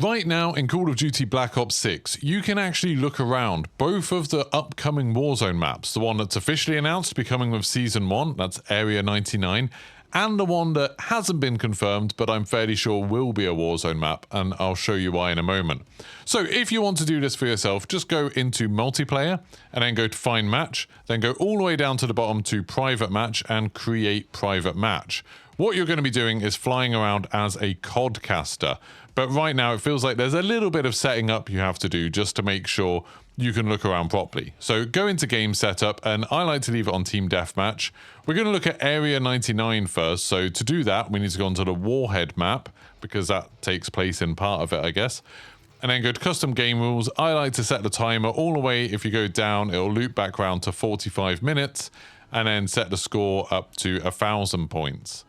Right now in Call of Duty Black Ops 6, you can actually look around both of the upcoming Warzone maps, the one that's officially announced to be coming with Season 1, that's Area 99, and the one that hasn't been confirmed, but I'm fairly sure will be a Warzone map, and I'll show you why in a moment. So if you want to do this for yourself, just go into Multiplayer, and then go to Find Match, then go all the way down to the bottom to Private Match, and create Private Match. What you're going to be doing is flying around as a codcaster, but right now it feels like there's a little bit of setting up you have to do just to make sure you can look around properly. So go into game setup, and I like to leave it on Team Deathmatch. We're going to look at Area 99 first, so to do that we need to go onto the Warhead map, because that takes place in part of it, I guess. And then go to Custom Game Rules. I like to set the timer all the way, if you go down it'll loop back around to 45 minutes, and then set the score up to 1,000 points.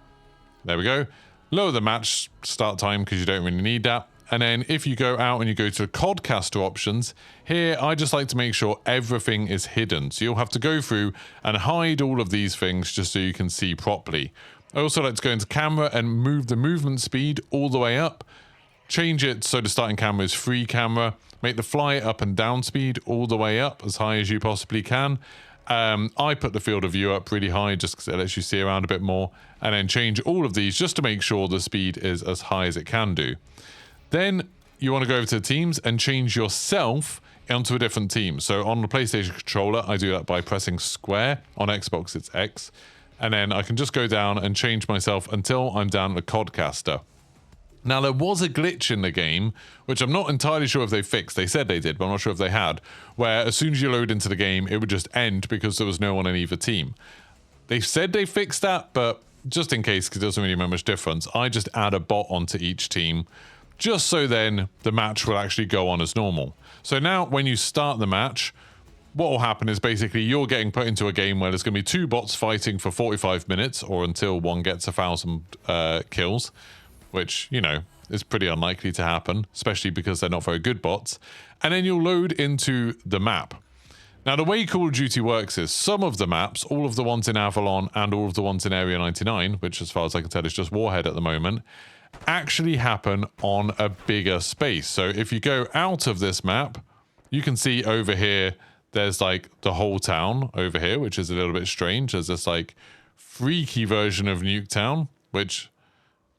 There we go. Lower the match start time because you don't really need that. And then if you go out and you go to Codcaster options, here I just like to make sure everything is hidden. So you'll have to go through and hide all of these things just so you can see properly. I also like to go into camera and move the movement speed all the way up. Change it so the starting camera is free camera. Make the fly up and down speed all the way up as high as you possibly can. I put the field of view up really high just because it lets you see around a bit more, and then change all of these just to make sure the speed is as high as it can do. Then you want to go over to the teams and change yourself onto a different team. So on the PlayStation controller, I do that by pressing square. On Xbox, it's X. And then I can just go down and change myself until I'm down to Codcaster. Now, there was a glitch in the game, which I'm not entirely sure if they fixed. They said they did, but I'm not sure if they had, where as soon as you load into the game, it would just end because there was no one in either team. They said they fixed that, but just in case, because it doesn't really make much difference, I just add a bot onto each team, just so then the match will actually go on as normal. So now, when you start the match, what will happen is basically you're getting put into a game where there's going to be two bots fighting for 45 minutes, or until one gets 1,000 kills, which, you know, is pretty unlikely to happen, especially because they're not very good bots. And then you'll load into the map. Now, the way Call of Duty works is some of the maps, all of the ones in Avalon and all of the ones in Area 99, which as far as I can tell is just Warhead at the moment, actually happen on a bigger space. So if you go out of this map, you can see over here, there's like the whole town over here, which is a little bit strange. There's this like freaky version of Nuketown, which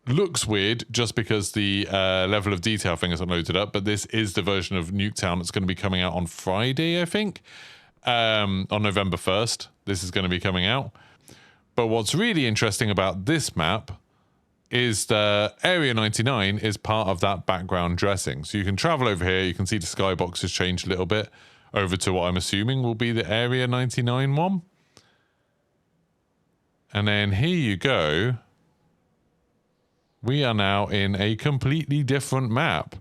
looks weird just because the level of detail thing isn't loaded up, but this is the version of Nuketown that's going to be coming out on Friday, I think, on November 1st. This is going to be coming out. But what's really interesting about this map is the Area 99 is part of that background dressing. So you can travel over here, you can see the skybox has changed a little bit over to what I'm assuming will be the Area 99 one. And then here you go. We are now in a completely different map.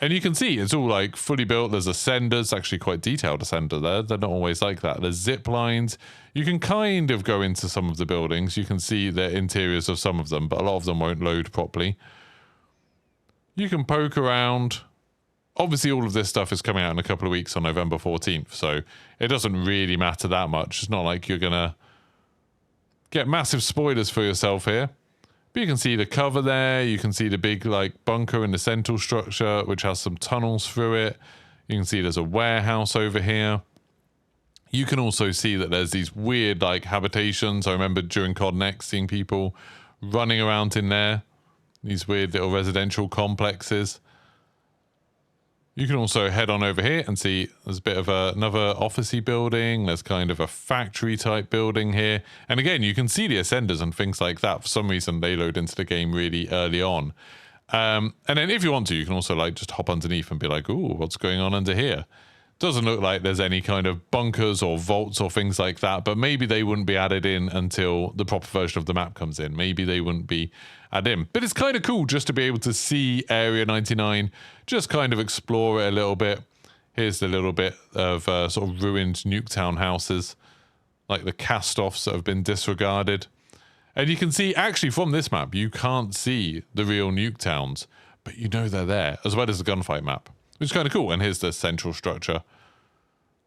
And you can see it's all like fully built. There's ascenders, actually quite detailed ascender there. They're not always like that. There's zip lines. You can kind of go into some of the buildings. You can see the interiors of some of them, but a lot of them won't load properly. You can poke around. Obviously, all of this stuff is coming out in a couple of weeks on November 14th, so it doesn't really matter that much. It's not like you're going to get massive spoilers for yourself here. But you can see the cover there. You can see the big like bunker in the central structure, which has some tunnels through it. You can see there's a warehouse over here. You can also see that there's these weird like habitations. I remember during COD Next seeing people running around in there. These weird little residential complexes. You can also head on over here and see there's a bit of another officey building. There's kind of a factory type building here. And again, you can see the ascenders and things like that. For some reason, they load into the game really early on. And then if you want to, you can also like just hop underneath and be like, ooh, what's going on under here? Doesn't look like there's any kind of bunkers or vaults or things like that, but maybe they wouldn't be added in until the proper version of the map comes in. Maybe they wouldn't be added in. But it's kind of cool just to be able to see Area 99, just kind of explore it a little bit. Here's the little bit of sort of ruined Nuketown houses, like the cast-offs that have been disregarded. And you can see, actually from this map, you can't see the real Nuketowns, but you know they're there, as well as the gunfight map, which is kind of cool. And here's the central structure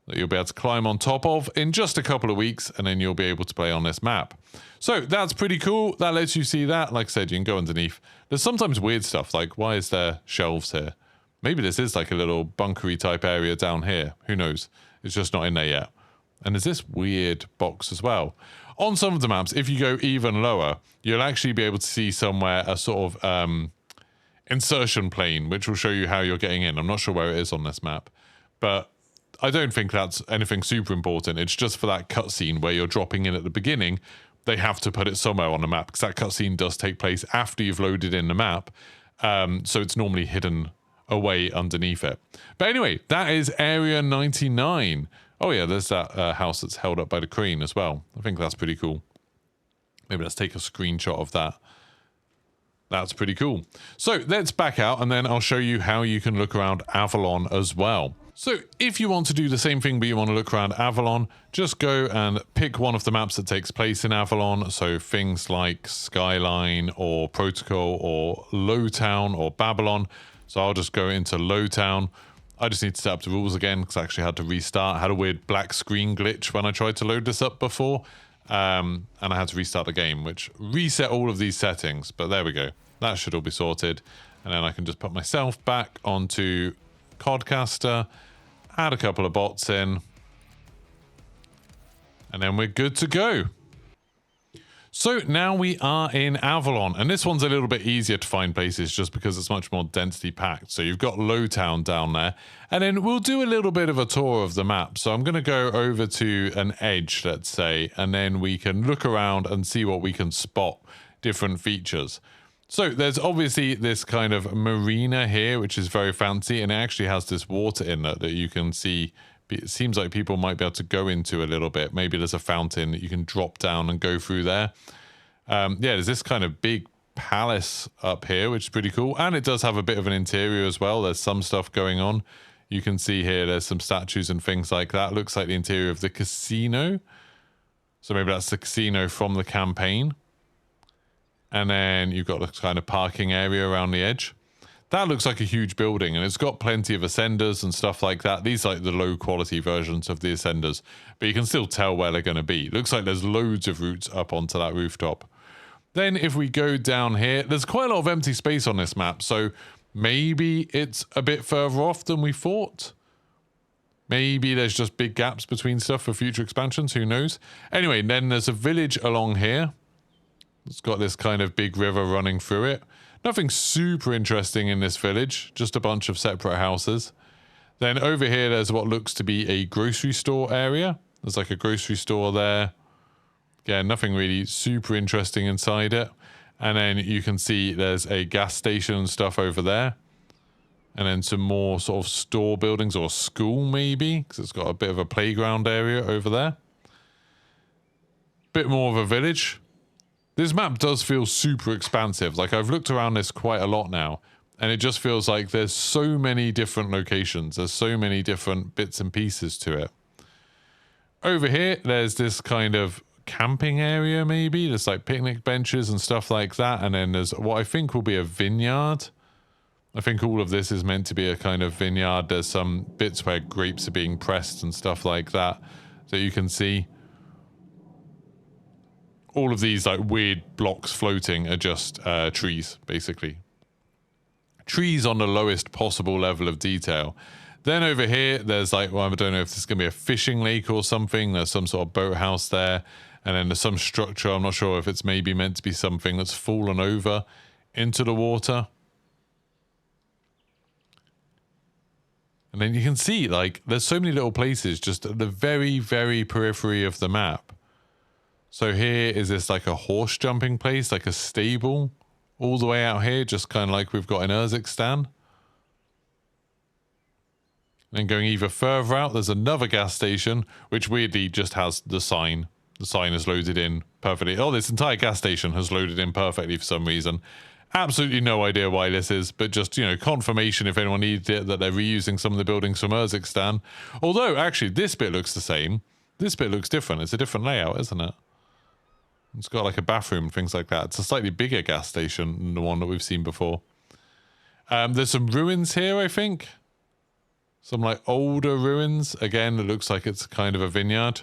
that you'll be able to climb on top of in just a couple of weeks, and then you'll be able to play on this map. So that's pretty cool. That lets you see that. Like I said, you can go underneath. There's sometimes weird stuff, like why is there shelves here? Maybe this is like a little bunkery type area down here. Who knows? It's just not in there yet. And there's this weird box as well. On some of the maps, if you go even lower, you'll actually be able to see somewhere a sort of insertion plane, which will show you how you're getting in. I'm not sure where it is on this map, but I don't think that's anything super important. It's just for that cutscene where you're dropping in at the beginning. They have to put it somewhere on the map because that cutscene does take place after you've loaded in the map. So it's normally hidden away underneath it. But anyway, that is Area 99. Oh yeah, there's that house that's held up by the crane as well. I think that's pretty cool. Maybe let's take a screenshot of that. That's pretty cool. So let's back out and then I'll show you how you can look around Avalon as well. So if you want to do the same thing but you want to look around Avalon, just go and pick one of the maps that takes place in Avalon. So things like Skyline or Protocol or Lowtown or Babylon. So I'll just go into Lowtown. I just need to set up the rules again because I actually had to restart. I had a weird black screen glitch when I tried to load this up before. And I had to restart the game, which reset all of these settings. But there we go. That should all be sorted. And then I can just put myself back onto Codcaster, add a couple of bots in, and then we're good to go. So now we are in Avalon, and this one's a little bit easier to find places just because it's much more densely packed. So you've got Lowtown down there, and then we'll do a little bit of a tour of the map. So I'm going to go over to an edge, let's say, and then we can look around and see what we can spot different features. So there's obviously this kind of marina here, which is very fancy, and it actually has this water inlet that you can see. It seems like people might be able to go into a little bit. Maybe there's a fountain that you can drop down and go through there. Yeah, there's this kind of big palace up here, which is pretty cool. And it does have a bit of an interior as well. There's some stuff going on. You can see here there's some statues and things like that. Looks like the interior of the casino. So maybe that's the casino from the campaign. And then you've got this kind of parking area around the edge. That looks like a huge building, and it's got plenty of ascenders and stuff like that. These are like the low quality versions of the ascenders, but you can still tell where they're going to be. Looks like there's loads of routes up onto that rooftop. Then if we go down here, there's quite a lot of empty space on this map, so maybe it's a bit further off than we thought. Maybe there's just big gaps between stuff for future expansions, who knows? Anyway, then there's a village along here. It's got this kind of big river running through it. Nothing super interesting in this village, just a bunch of separate houses. Then over here, there's what looks to be a grocery store area. There's like a grocery store there. Again, nothing really super interesting inside it. And then you can see there's a gas station and stuff over there. And then some more sort of store buildings or school maybe, because it's got a bit of a playground area over there. Bit more of a village. This map does feel super expansive. Like, I've looked around this quite a lot now, and it just feels like there's so many different locations. There's so many different bits and pieces to it. Over here, there's this kind of camping area, maybe. There's like picnic benches and stuff like that. And then there's what I think will be a vineyard. I think all of this is meant to be a kind of vineyard. There's some bits where grapes are being pressed and stuff like that you can see. All of these like weird blocks floating are just trees, basically. Trees on the lowest possible level of detail. Then over here, there's like, well, I don't know if this is going to be a fishing lake or something. There's some sort of boathouse there. And then there's some structure. I'm not sure if it's maybe meant to be something that's fallen over into the water. And then you can see, like, there's so many little places just at the very, very periphery of the map. So here is this like a horse jumping place, like a stable all the way out here, just kind of like we've got in Urzikstan. Then going even further out, there's another gas station, which weirdly just has the sign. The sign is loaded in perfectly. Oh, this entire gas station has loaded in perfectly for some reason. Absolutely no idea why this is, but just, you know, confirmation if anyone needed it that they're reusing some of the buildings from Urzikstan. Although, actually, this bit looks the same. This bit looks different. It's a different layout, isn't it? It's got like a bathroom and things like that. It's a slightly bigger gas station than the one that we've seen before. There's some ruins here, I think. Some like older ruins. Again, it looks like it's kind of a vineyard.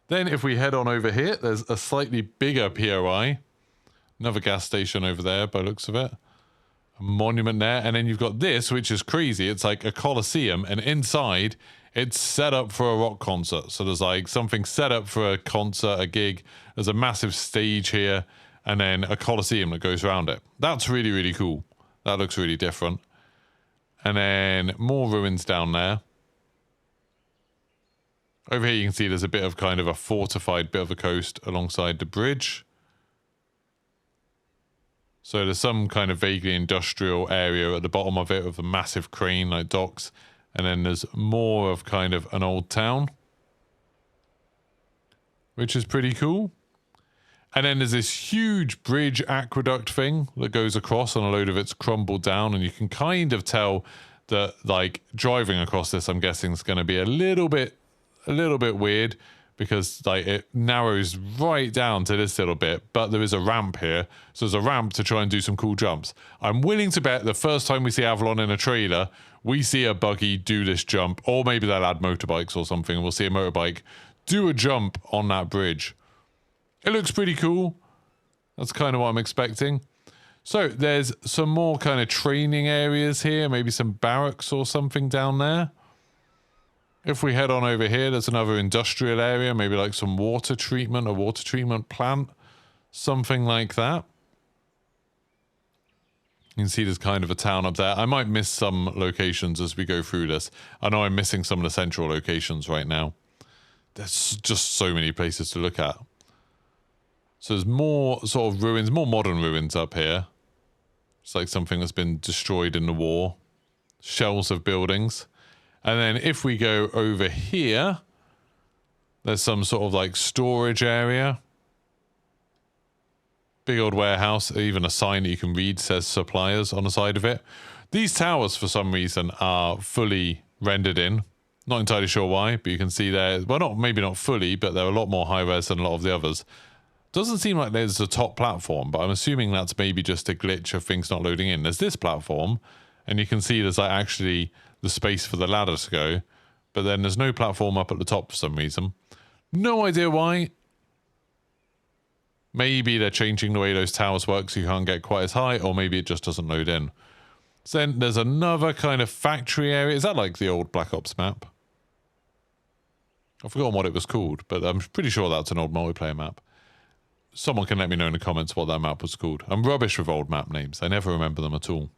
Then if we head on over here, there's a slightly bigger POI. Another gas station over there by the looks of it. monument there. And then you've got this, which is crazy. It's like a coliseum, and inside it's set up for a rock concert. So there's like something set up for a concert, a gig. There's a massive stage here, and then a coliseum that goes around it. That's really, really cool. That looks really different. And then more ruins down there. Over here you can see there's a bit of kind of a fortified bit of a coast alongside the bridge. So there's some kind of vaguely industrial area at the bottom of it with a massive crane like docks. And then there's more of kind of an old town, which is pretty cool. And then there's this huge bridge aqueduct thing that goes across, and a load of it's crumbled down. And you can kind of tell that, like, driving across this, I'm guessing, is going to be a little bit weird, because like it narrows right down to this little bit, but there is a ramp here. So there's a ramp to try and do some cool jumps. I'm willing to bet the first time we see Avalon in a trailer, we see a buggy do this jump, or maybe they'll add motorbikes or something. We'll see a motorbike do a jump on that bridge. It looks pretty cool. That's kind of what I'm expecting. So there's some more kind of training areas here, maybe some barracks or something down there. If we head on over here, there's another industrial area, maybe like some water treatment, a water treatment plant, something like that. You can see there's kind of a town up there. I might miss some locations as we go through this. I know I'm missing some of the central locations right now. There's just so many places to look at. So there's more sort of ruins, more modern ruins up here. It's like something that's been destroyed in the war. Shells of buildings. And then if we go over here, there's some sort of like storage area. Big old warehouse, even a sign that you can read says suppliers on the side of it. These towers, for some reason, are fully rendered in. Not entirely sure why, but you can see there, well, maybe not fully, but they're a lot more high-res than a lot of the others. Doesn't seem like there's a top platform, but I'm assuming that's maybe just a glitch of things not loading in. There's this platform, and you can see there's like actually the space for the ladder to go, but then there's no platform up at the top for some reason. No idea why. Maybe they're changing the way those towers work so you can't get quite as high, or maybe it just doesn't load in. So then there's another kind of factory area. Is that like the old Black Ops map? I've forgotten what it was called, but I'm pretty sure that's an old multiplayer map. Someone can let me know in the comments what that map was called. I'm rubbish with old map names. I never remember them at all.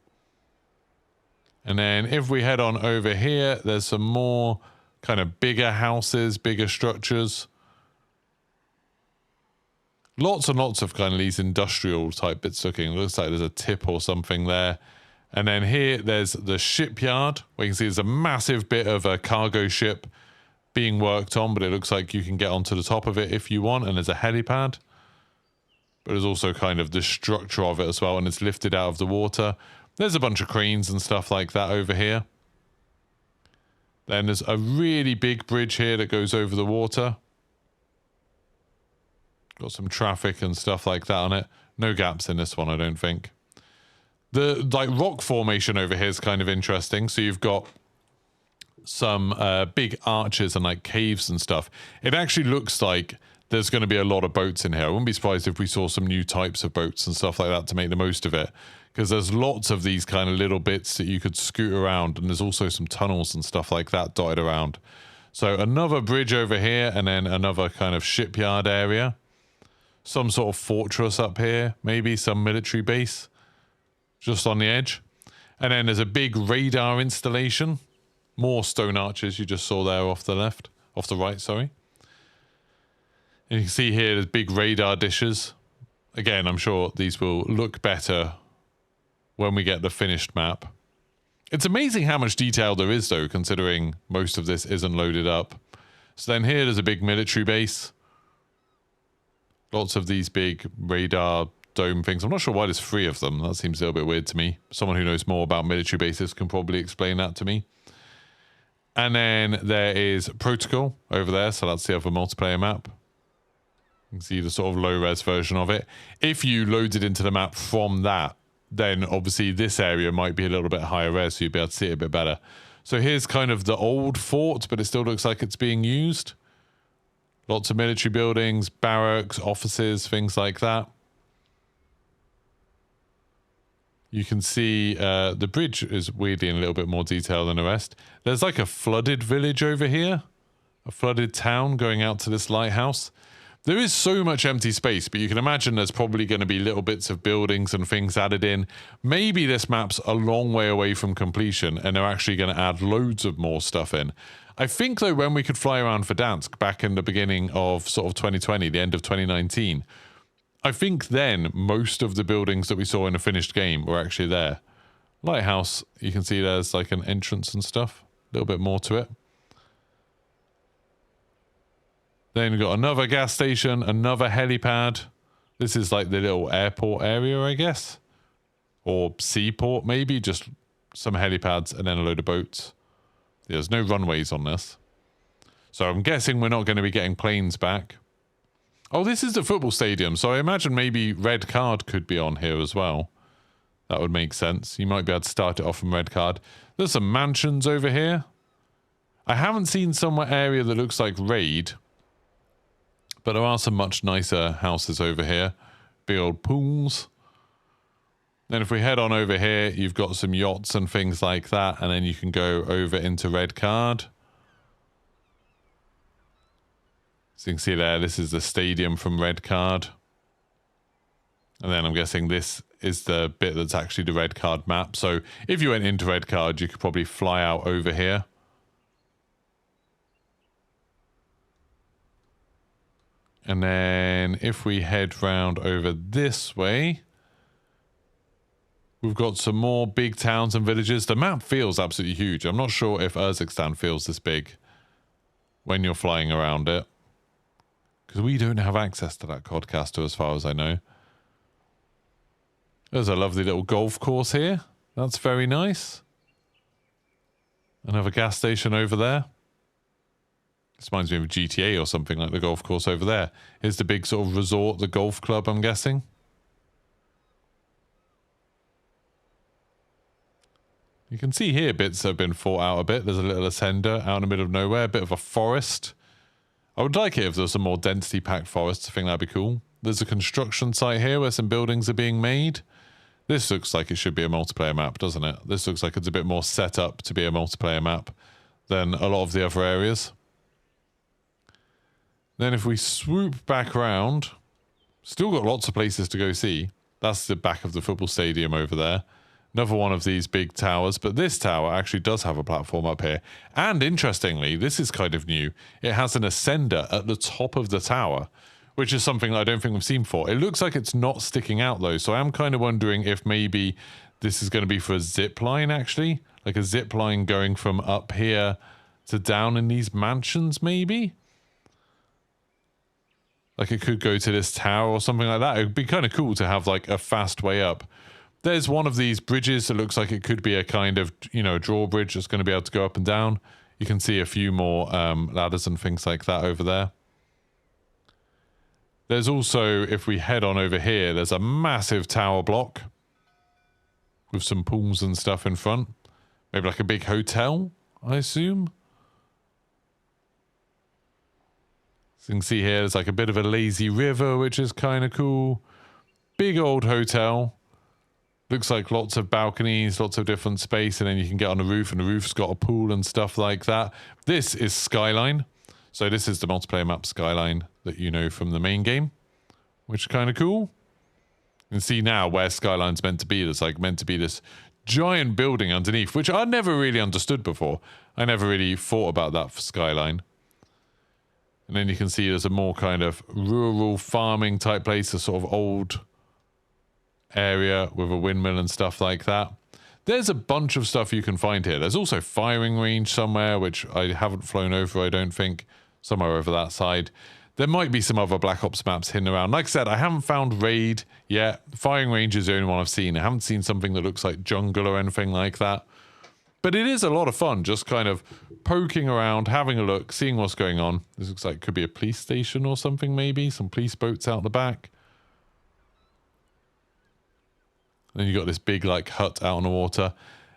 And then if we head on over here, there's some more kind of bigger houses, bigger structures. Lots and lots of kind of these industrial type bits looking. It looks like there's a tip or something there. And then here there's the shipyard, where you can see there's a massive bit of a cargo ship being worked on, but it looks like you can get onto the top of it if you want, and there's a helipad. But there's also kind of the structure of it as well, and it's lifted out of the water. There's a bunch of cranes and stuff like that over here. Then there's a really big bridge here that goes over the water. Got some traffic and stuff like that on it. No gaps in this one, I don't think. The like rock formation over here is kind of interesting. So you've got some big arches and like caves and stuff. It actually looks like there's going to be a lot of boats in here. I wouldn't be surprised if we saw some new types of boats and stuff like that to make the most of it. Because there's lots of these kind of little bits that you could scoot around. And there's also some tunnels and stuff like that dotted around. So another bridge over here, and then another kind of shipyard area. Some sort of fortress up here. Maybe some military base. Just on the edge. And then there's a big radar installation. More stone arches you just saw there off the left. Off the right, sorry. And you can see here there's big radar dishes. Again, I'm sure these will look better when we get the finished map. It's amazing how much detail there is, though, considering most of this isn't loaded up. So then here there's a big military base. Lots of these big radar dome things. I'm not sure why there's 3 of them. That seems a little bit weird to me. Someone who knows more about military bases can probably explain that to me. And then there is Protocol over there. So that's the other multiplayer map. You can see the sort of low-res version of it. If you loaded into the map from that, then obviously this area might be a little bit higher res, so you'd be able to see it a bit better. So here's kind of the old fort, but it still looks like it's being used. Lots of military buildings, barracks, offices, things like that. You can see the bridge is weirdly in a little bit more detail than the rest. There's like a flooded village over here. A flooded town going out to this lighthouse. There is so much empty space, but you can imagine there's probably going to be little bits of buildings and things added in. Maybe this map's a long way away from completion and they're actually going to add loads of more stuff in. I think, though, when we could fly around Verdansk back in the beginning of sort of 2020, the end of 2019, I think then most of the buildings that we saw in the finished game were actually there. Lighthouse, you can see there's like an entrance and stuff. A little bit more to it. Then we've got another gas station, another helipad. This is like the little airport area, I guess. Or seaport, maybe. Just some helipads and then a load of boats. There's no runways on this. So I'm guessing we're not going to be getting planes back. Oh, this is the football stadium. So I imagine maybe red card could be on here as well. That would make sense. You might be able to start it off from red card. There's some mansions over here. I haven't seen some area that looks like raid. But there are some much nicer houses over here. Big old pools. Then if we head on over here, you've got some yachts and things like that. And then you can go over into red card. So you can see there, this is the stadium from red card. And then I'm guessing this is the bit that's actually the red card map. So if you went into red card, you could probably fly out over here. And then if we head round over this way, we've got some more big towns and villages. The map feels absolutely huge. I'm not sure if Urzikstan feels this big when you're flying around it. Because we don't have access to that Codcaster as far as I know. There's a lovely little golf course here. That's very nice. Another gas station over there. This reminds me of GTA or something, like the golf course over there. Here's the big sort of resort, the golf club, I'm guessing. You can see here bits have been fought out a bit. There's a little ascender out in the middle of nowhere, a bit of a forest. I would like it if there was some more density packed forests. I think that'd be cool. There's a construction site here where some buildings are being made. This looks like it should be a multiplayer map, doesn't it? This looks like it's a bit more set up to be a multiplayer map than a lot of the other areas. Then if we swoop back around, still got lots of places to go see. That's the back of the football stadium over there. Another one of these big towers, but this tower actually does have a platform up here. And interestingly, this is kind of new. It has an ascender at the top of the tower, which is something I don't think we've seen before. It looks like it's not sticking out though, so I'm kind of wondering if maybe this is going to be for a zip line actually. Like a zip line going from up here to down in these mansions maybe? Like it could go to this tower or something like that. It would be kind of cool to have like a fast way up. There's one of these bridges that looks like it could be a kind of, you know, drawbridge that's going to be able to go up and down. You can see a few more ladders and things like that over there. There's also, if we head on over here, there's a massive tower block with some pools and stuff in front. Maybe like a big hotel, I assume. So you can see here, there's like a bit of a lazy river, which is kind of cool. Big old hotel. Looks like lots of balconies, lots of different space, and then you can get on the roof, and the roof's got a pool and stuff like that. This is Skyline. So this is the multiplayer map Skyline that you know from the main game, which is kind of cool. You can see now where Skyline's meant to be. There's like meant to be this giant building underneath, which I never really understood before. I never really thought about that for Skyline. And then you can see there's a more kind of rural farming type place, a sort of old area with a windmill and stuff like that. There's a bunch of stuff you can find here. There's also firing range somewhere, which I haven't flown over, I don't think. Somewhere over that side. There might be some other Black Ops maps hidden around. Like I said, I haven't found Raid yet. Firing range is the only one I've seen. I haven't seen something that looks like jungle or anything like that. But it is a lot of fun, just kind of poking around, having a look, seeing what's going on. This looks like it could be a police station or something maybe. Some police boats out the back. Then you got this big like hut out on the water.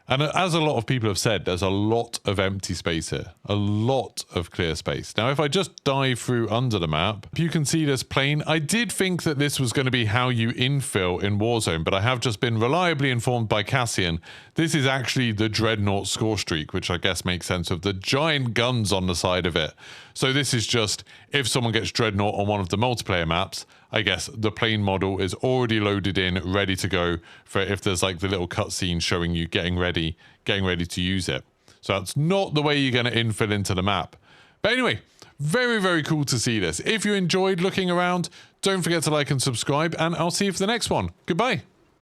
And as a lot of people have said, there's a lot of empty space here, a lot of clear space. Now, if I just dive through under the map, you can see this plane. I did think that this was going to be how you infill in Warzone, but I have just been reliably informed by Cassian. This is actually the Dreadnought score streak, which I guess makes sense of the giant guns on the side of it. So this is just, if someone gets Dreadnought on one of the multiplayer maps, I guess the plane model is already loaded in, ready to go for if there's like the little cutscene showing you getting ready to use it. So that's not the way you're going to infill into the map. But anyway, very, very cool to see this. If you enjoyed looking around, don't forget to like and subscribe, and I'll see you for the next one. Goodbye.